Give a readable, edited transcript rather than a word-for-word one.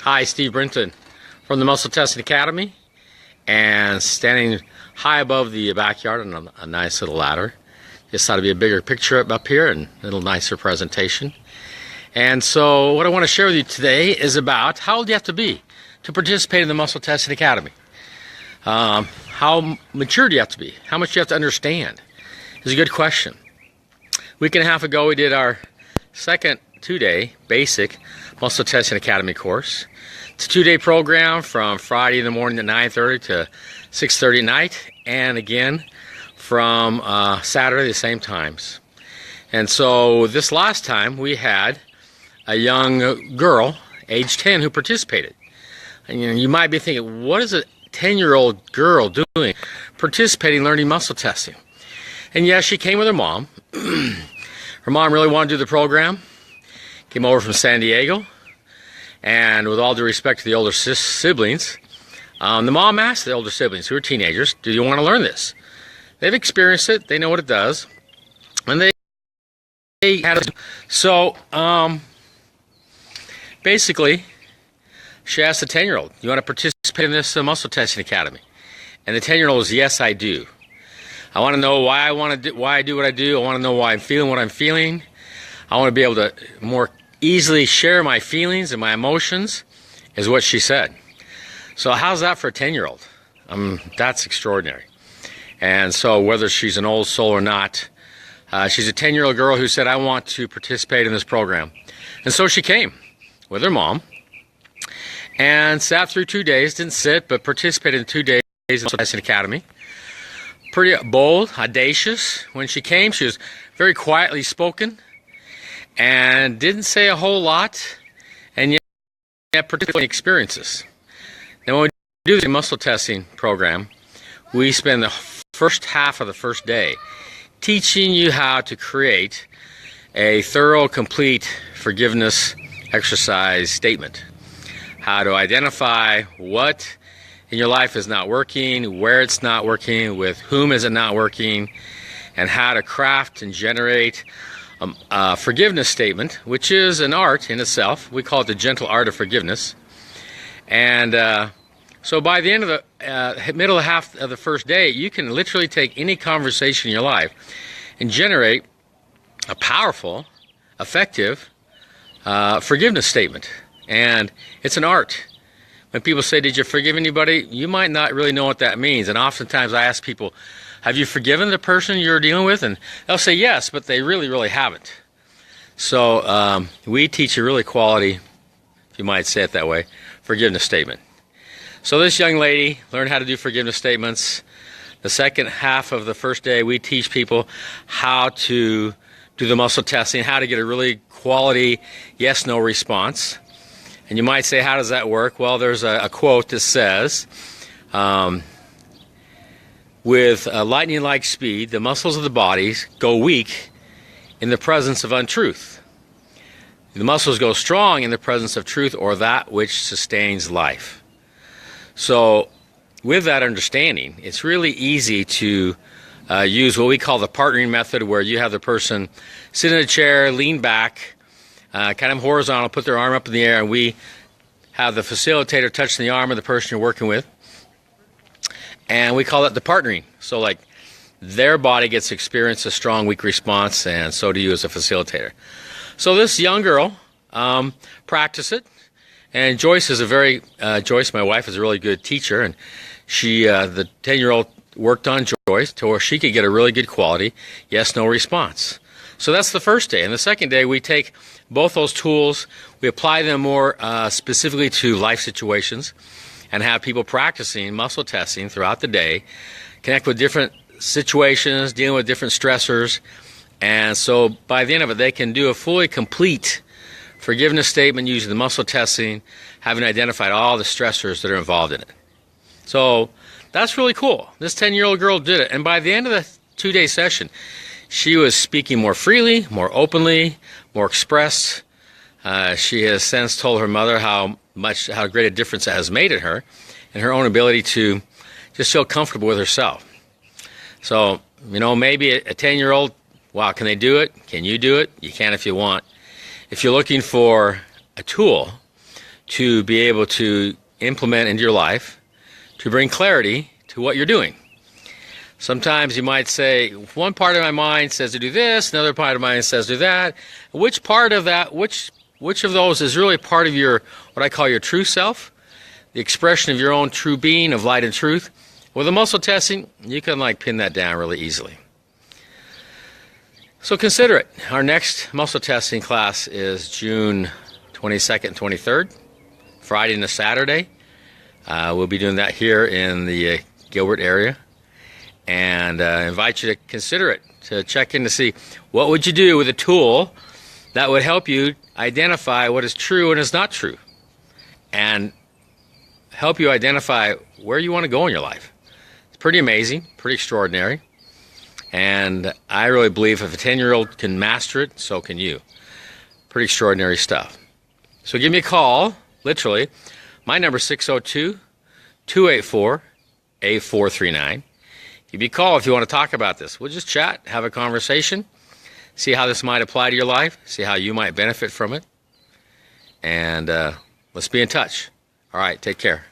Hi, Steve Brinton from the Muscle Testing Academy, and standing high above the backyard on a nice little ladder. Just thought it'd be a bigger picture up here and a little nicer presentation. And so what I want to share with you today is about how old you have to be to participate in the Muscle Testing Academy. How mature do you have to be? How much do you have to understand? It's a good question. A week and a half ago we did our second two-day basic Muscle Testing Academy course. It's a two-day program from Friday in the morning at 9:30 to 6:30 at night, and again from Saturday the same times. And so this last time we had a young girl, age 10, who participated. And you might be thinking, what is a 10-year-old girl doing participating, learning muscle testing? And yes, she came with her mom. Her mom really wanted to do the program. Came over from San Diego. And with all due respect to the older siblings, the mom asked the older siblings, who are teenagers, do you want to learn this? They've experienced it. They know what it does. And they had it. So, basically, she asked the 10-year-old, you want to participate in this Muscle Testing Academy? And the 10-year-old was, yes, I do. I want to know why I do what I do. I want to know why I'm feeling what I'm feeling. I want to be able to more easily share my feelings and my emotions, is what she said. So how's that for a 10-year-old? That's extraordinary. And so whether she's an old soul or not, she's a 10-year-old girl who said, I want to participate in this program. And so she came with her mom and sat through 2 days, didn't sit, but participated in 2 days in the Muscle Testing Academy. Pretty bold, audacious. When she came, she was very quietly spoken and didn't say a whole lot, and yet particularly experiences. Now, when we do the muscle testing program, we spend the first half of the first day teaching you how to create a thorough, complete forgiveness exercise statement. How to identify what in your life is not working, where it's not working, with whom is it not working, and how to craft and generate a forgiveness statement, which is an art in itself. We call it the gentle art of forgiveness. And so by the end of the middle half of the first day, you can literally take any conversation in your life and generate a powerful, effective forgiveness statement. And it's an art. When people say, did you forgive anybody? You might not really know what that means. And oftentimes I ask people, have you forgiven the person you're dealing with? And they'll say yes, but they really, really haven't. So we teach a really quality, if you might say it that way, forgiveness statement. So this young lady learned how to do forgiveness statements. The second half of the first day, we teach people how to do the muscle testing, how to get a really quality yes-no response. And you might say, how does that work? Well, there's a quote that says, with lightning-like speed, the muscles of the body go weak in the presence of untruth. The muscles go strong in the presence of truth, or that which sustains life. So with that understanding, it's really easy to use what we call the partnering method, where you have the person sit in a chair, lean back, kind of horizontal, put their arm up in the air, and we have the facilitator touching the arm of the person you're working with. And we call that the partnering. So like their body gets to experience a strong, weak response, and so do you as a facilitator. So this young girl practiced it. And Joyce, my wife, is a really good teacher, and she, the 10-year-old worked on Joyce to where she could get a really good quality yes-no response. So that's the first day. And the second day, we take both those tools, we apply them more specifically to life situations, and have people practicing muscle testing throughout the day, connect with different situations, dealing with different stressors. And so by the end of it, they can do a fully complete forgiveness statement using the muscle testing, having identified all the stressors that are involved in it. So that's really cool. This 10-year-old girl did it. And by the end of the 2-day session, she was speaking more freely, more openly, more expressed. She has since told her mother how great a difference that has made in her and her own ability to just feel comfortable with herself. So, maybe a 10-year-old, wow, can they do it? Can you do it? You can if you want. If you're looking for a tool, to be able to implement into your life to bring clarity to what you're doing. Sometimes you might say, one part of my mind says to do this, another part of my mind says to do that. Which part of that, which of those is really part of your, what I call your true self, the expression of your own true being of light and truth? With the muscle testing, you can pin that down really easily. So consider it. Our next muscle testing class is June 22nd and 23rd, Friday and a Saturday. We'll be doing that here in the Gilbert area. And invite you to consider it, to check in to see what would you do with a tool that would help you identify what is true and is not true, and help you identify where you want to go in your life. It's pretty amazing, pretty extraordinary, and I really believe if a 10-year-old can master it, so can you. Pretty extraordinary stuff. So give me a call, literally. My number is 602-284-8439. Give me a call if you want to talk about this. We'll just chat, have a conversation, see how this might apply to your life, see how you might benefit from it, and let's be in touch. All right, take care.